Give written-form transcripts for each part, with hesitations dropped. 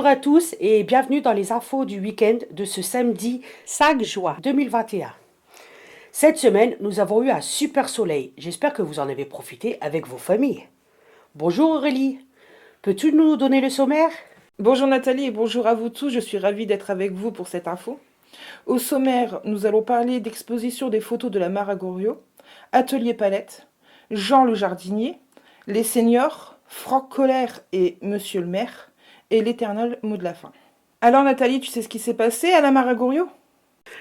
Bonjour à tous et bienvenue dans les infos du week-end de ce samedi 5 juin 2021. Cette semaine, nous avons eu un super soleil. J'espère que vous en avez profité avec vos familles. Bonjour Aurélie, peux-tu nous donner le sommaire? Bonjour Nathalie et bonjour à vous tous, je suis ravie d'être avec vous pour cette info. Au sommaire, nous allons parler d'exposition des photos de la Mare à Goriot, Atelier Palette, Jean le jardinier, les seniors, Franck Colère et Monsieur le maire, et l'éternel mot de la fin. Alors Nathalie, tu sais ce qui s'est passé à la Mare à Goriot ?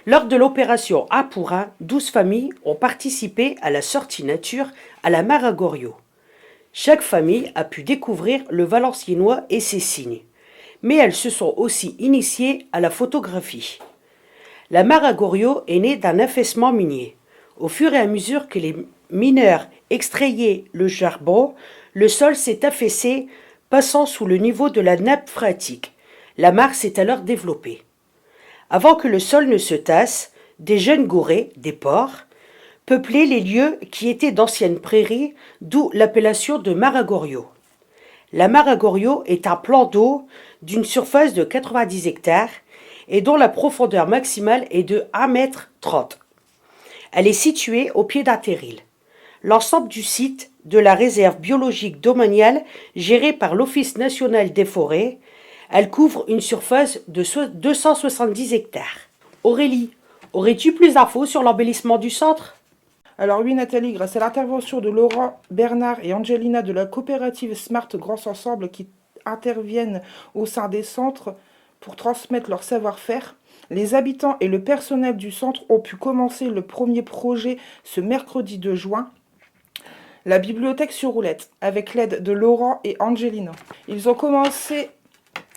Lors de l'opération 1 pour 1, 12 familles ont participé à la sortie nature à la Mare à Goriot. Chaque famille a pu découvrir le Valenciennois et ses signes, mais elles se sont aussi initiées à la photographie. La Mare à Goriot est née d'un affaissement minier. Au fur et à mesure que les mineurs extrayaient le charbon, le sol s'est affaissé, passant sous le niveau de la nappe phréatique. La mare s'est alors développée. Avant que le sol ne se tasse, des jeunes gourets, des porcs, peuplaient les lieux qui étaient d'anciennes prairies, d'où l'appellation de Mare à Goriot. La Mare à Goriot est un plan d'eau d'une surface de 90 hectares et dont la profondeur maximale est de 1,30 m. Elle est située au pied d'un terril. L'ensemble du site de la réserve biologique domaniale gérée par l'Office national des forêts, elle couvre une surface de 270 hectares. Aurélie, aurais-tu plus d'infos sur l'embellissement du centre ? Alors oui Nathalie, grâce à l'intervention de Laurent, Bernard et Angelina de la coopérative Smart Grands Ensemble qui interviennent au sein des centres pour transmettre leur savoir-faire, les habitants et le personnel du centre ont pu commencer le premier projet ce mercredi 2 juin, la bibliothèque sur roulette, avec l'aide de Laurent et Angelina. Ils ont commencé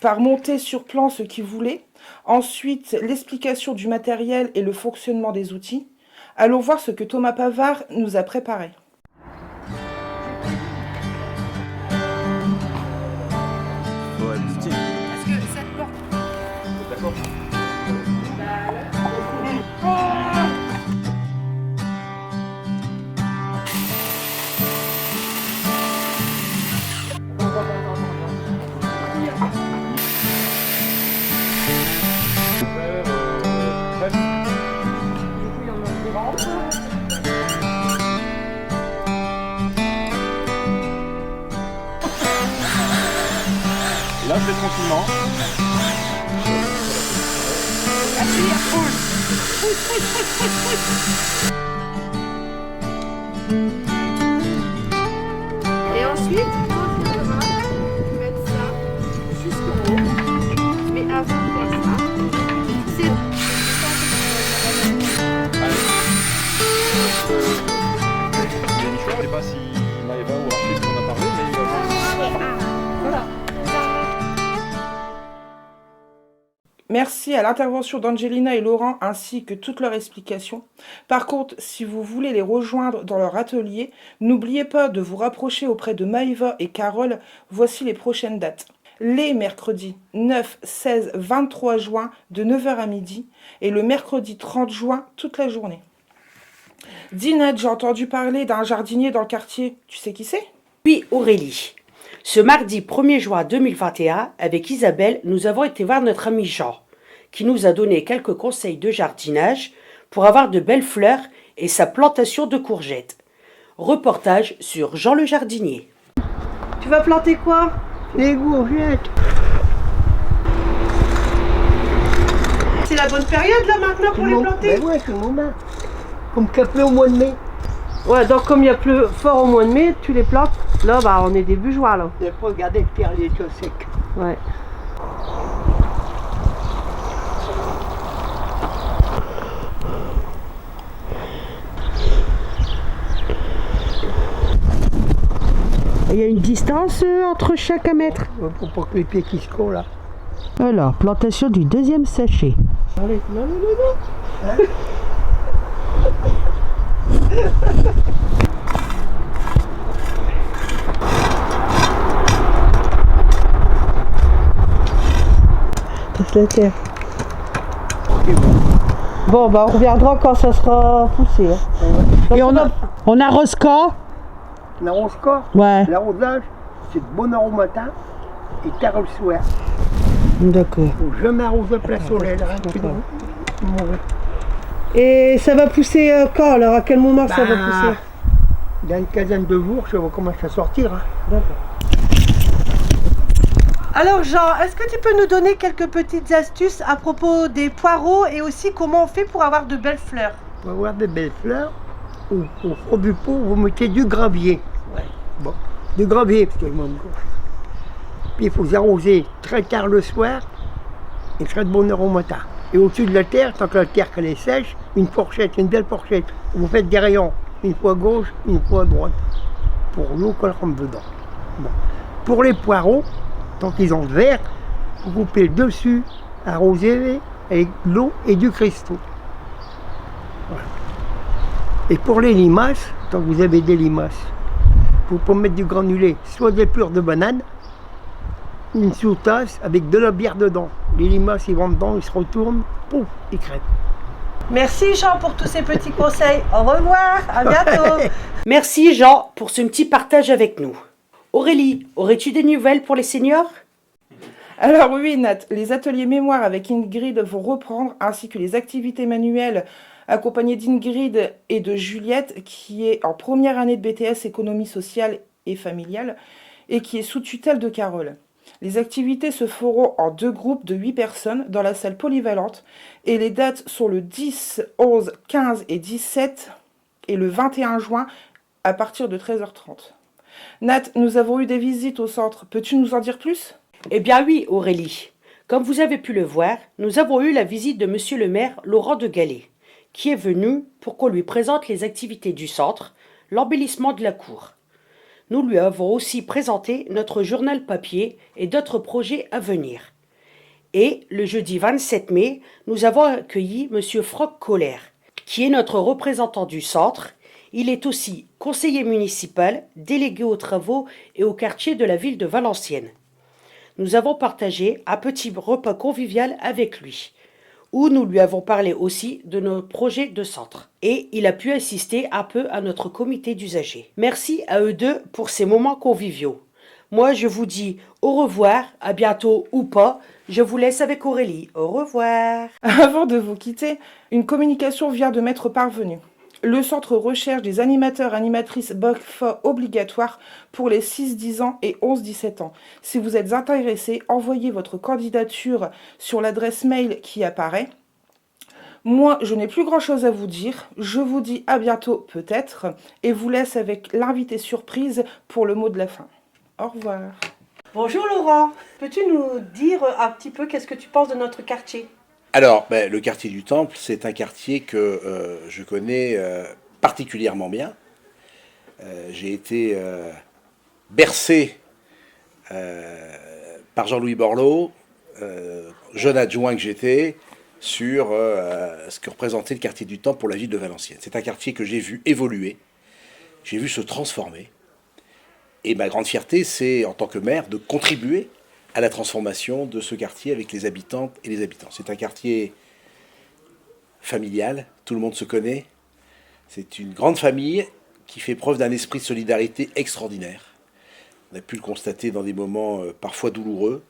par monter sur plan ce qu'ils voulaient, ensuite l'explication du matériel et le fonctionnement des outils. Allons voir ce que Thomas Pavard nous a préparé. Est-ce que cette porte... D'accord. Là, je vais tranquillement. Et ensuite, tu mets ça jusqu'en haut. Mais avant de faire ça, c'est... Je sais pas si Maëva ou Archie en a parlé, mais il va Voilà. Merci à l'intervention d'Angelina et Laurent ainsi que toutes leurs explications. Par contre, si vous voulez les rejoindre dans leur atelier, n'oubliez pas de vous rapprocher auprès de Maëva et Carole. Voici les prochaines dates. Les mercredis 9, 16, 23 juin de 9h à midi et le mercredi 30 juin toute la journée. Dinette, j'ai entendu parler d'un jardinier dans le quartier. Tu sais qui c'est ? Oui, Aurélie. Ce mardi 1er juin 2021, avec Isabelle, nous avons été voir notre ami Jean, qui nous a donné quelques conseils de jardinage pour avoir de belles fleurs et sa plantation de courgettes. Reportage sur Jean le jardinier. Tu vas planter quoi? Les courgettes. C'est la bonne période là maintenant pour les planter? Ben ouais, c'est le moment. Comme qu'il pleut au mois de mai. Ouais, donc comme il y a plus fort au mois de mai, tu les plantes. Là, bah, on est début juin, là. Il faut regarder le terre, il est tout sec. Ouais. Il y a une distance entre chaque mètre. Faut pas que les pieds qui se collent là. Alors, plantation du deuxième sachet. Allez, non. Hein? Passe la terre. Bon, bah on reviendra quand ça sera poussé. Hein. Et on arrose quand? L'arrose quoi? Ouais. L'arrosage, c'est de bonne heure au matin et tard le soir. D'accord. Faut jamais arroser à plein soleil, là, un peu de mourir. Et ça va pousser quand alors? À quel moment ça va pousser? Dans une quinzaine de jours, ça va commencer à sortir. Hein. D'accord. Alors Jean, est-ce que tu peux nous donner quelques petites astuces à propos des poireaux et aussi comment on fait pour avoir de belles fleurs? Pour avoir des belles fleurs, au fond du pot, vous mettez du gravier. Ouais. Bon, du gravier, parce que le monde gauche. Puis il faut les arroser très tard le soir et très de bonne heure au matin. Et au-dessus de la terre, tant que la terre qu'elle est sèche, une fourchette, une belle fourchette. Vous faites des rayons, une fois à gauche, une fois à droite, pour l'eau qu'elle rentre dedans. Bon. Pour les poireaux, tant qu'ils ont le vert, vous coupez le dessus, arrosez avec de l'eau et du cristaux. Voilà. Et pour les limaces, tant que vous avez des limaces, vous pouvez mettre du granulé, soit des pleurs de banane, une sous-tasse avec de la bière dedans. Les limaces, ils vont dedans, ils se retournent, pouf, ils crèvent. Merci Jean pour tous ces petits conseils. Au revoir, à bientôt. Merci Jean pour ce petit partage avec nous. Aurélie, aurais-tu des nouvelles pour les seniors? Alors oui, Nat, les ateliers mémoire avec Ingrid vont reprendre, ainsi que les activités manuelles accompagnées d'Ingrid et de Juliette, qui est en première année de BTS économie sociale et familiale, et qui est sous tutelle de Carole. Les activités se feront en 2 groupes de 8 personnes dans la salle polyvalente, et les dates sont le 10, 11, 15 et 17, et le 21 juin à partir de 13h30. Nat, nous avons eu des visites au centre. Peux-tu nous en dire plus? Eh bien oui, Aurélie. Comme vous avez pu le voir, nous avons eu la visite de monsieur le maire Laurent de Gallet, qui est venu pour qu'on lui présente les activités du centre, l'embellissement de la cour. Nous lui avons aussi présenté notre journal papier et d'autres projets à venir. Et le jeudi 27 mai, nous avons accueilli monsieur Franck Kohler, qui est notre représentant du centre. Il est aussi conseiller municipal, délégué aux travaux et au quartier de la ville de Valenciennes. Nous avons partagé un petit repas convivial avec lui, où nous lui avons parlé aussi de nos projets de centre. Et il a pu assister un peu à notre comité d'usagers. Merci à eux deux pour ces moments conviviaux. Moi, je vous dis au revoir, à bientôt ou pas. Je vous laisse avec Aurélie. Au revoir. Avant de vous quitter, une communication vient de m'être parvenue. Le centre recherche des animateurs-animatrices BOFA obligatoires pour les 6-10 ans et 11-17 ans. Si vous êtes intéressé, envoyez votre candidature sur l'adresse mail qui apparaît. Moi, je n'ai plus grand-chose à vous dire. Je vous dis à bientôt peut-être et vous laisse avec l'invité surprise pour le mot de la fin. Au revoir. Bonjour Laurent, peux-tu nous dire un petit peu qu'est-ce que tu penses de notre quartier? Alors, le quartier du Temple, c'est un quartier que je connais particulièrement bien. J'ai été bercé par Jean-Louis Borloo, jeune adjoint que j'étais, sur ce que représentait le quartier du Temple pour la ville de Valenciennes. C'est un quartier que j'ai vu évoluer, j'ai vu se transformer. Et ma grande fierté, c'est, en tant que maire, de contribuer à la transformation de ce quartier avec les habitantes et les habitants. C'est un quartier familial, tout le monde se connaît. C'est une grande famille qui fait preuve d'un esprit de solidarité extraordinaire. On a pu le constater dans des moments parfois douloureux.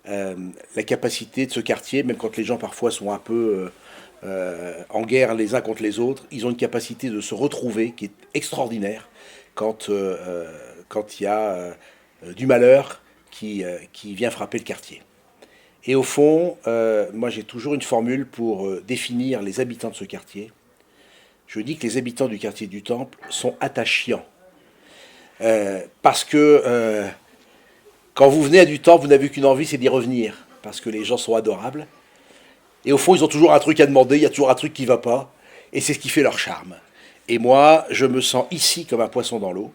La capacité de ce quartier, même quand les gens parfois sont un peu en guerre les uns contre les autres, ils ont une capacité de se retrouver qui est extraordinaire quand il y a du malheur qui vient frapper le quartier. Et au fond, moi j'ai toujours une formule pour définir les habitants de ce quartier. Je dis que les habitants du quartier du Temple sont attachants. Parce que quand vous venez à du Temple, vous n'avez qu'une envie, c'est d'y revenir. Parce que les gens sont adorables. Et au fond, ils ont toujours un truc à demander, il y a toujours un truc qui ne va pas. Et c'est ce qui fait leur charme. Et moi, je me sens ici comme un poisson dans l'eau.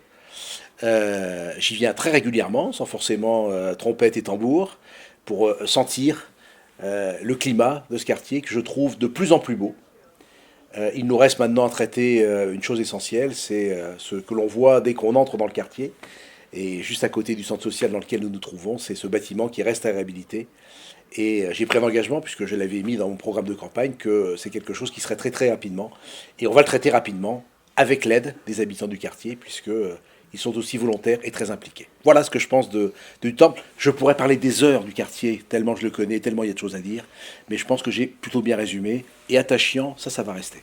J'y viens très régulièrement, sans forcément trompette et tambour, pour sentir le climat de ce quartier que je trouve de plus en plus beau. Il nous reste maintenant à traiter une chose essentielle, c'est ce que l'on voit dès qu'on entre dans le quartier. Et juste à côté du centre social dans lequel nous nous trouvons, c'est ce bâtiment qui reste à réhabiliter. Et j'ai pris un engagement, puisque je l'avais mis dans mon programme de campagne, que c'est quelque chose qui serait très très rapidement. Et on va le traiter rapidement, avec l'aide des habitants du quartier, puisque ils sont aussi volontaires et très impliqués. Voilà ce que je pense du temple. Je pourrais parler des heures du quartier, tellement je le connais, tellement il y a de choses à dire, mais je pense que j'ai plutôt bien résumé. Et Attachant, ça va rester.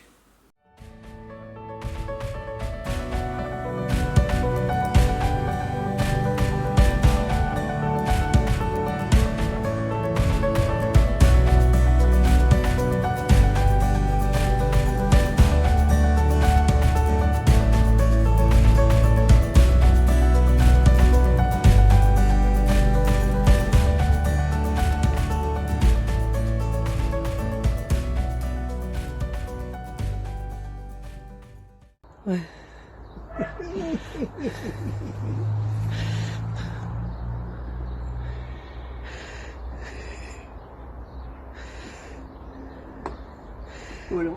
Voilà.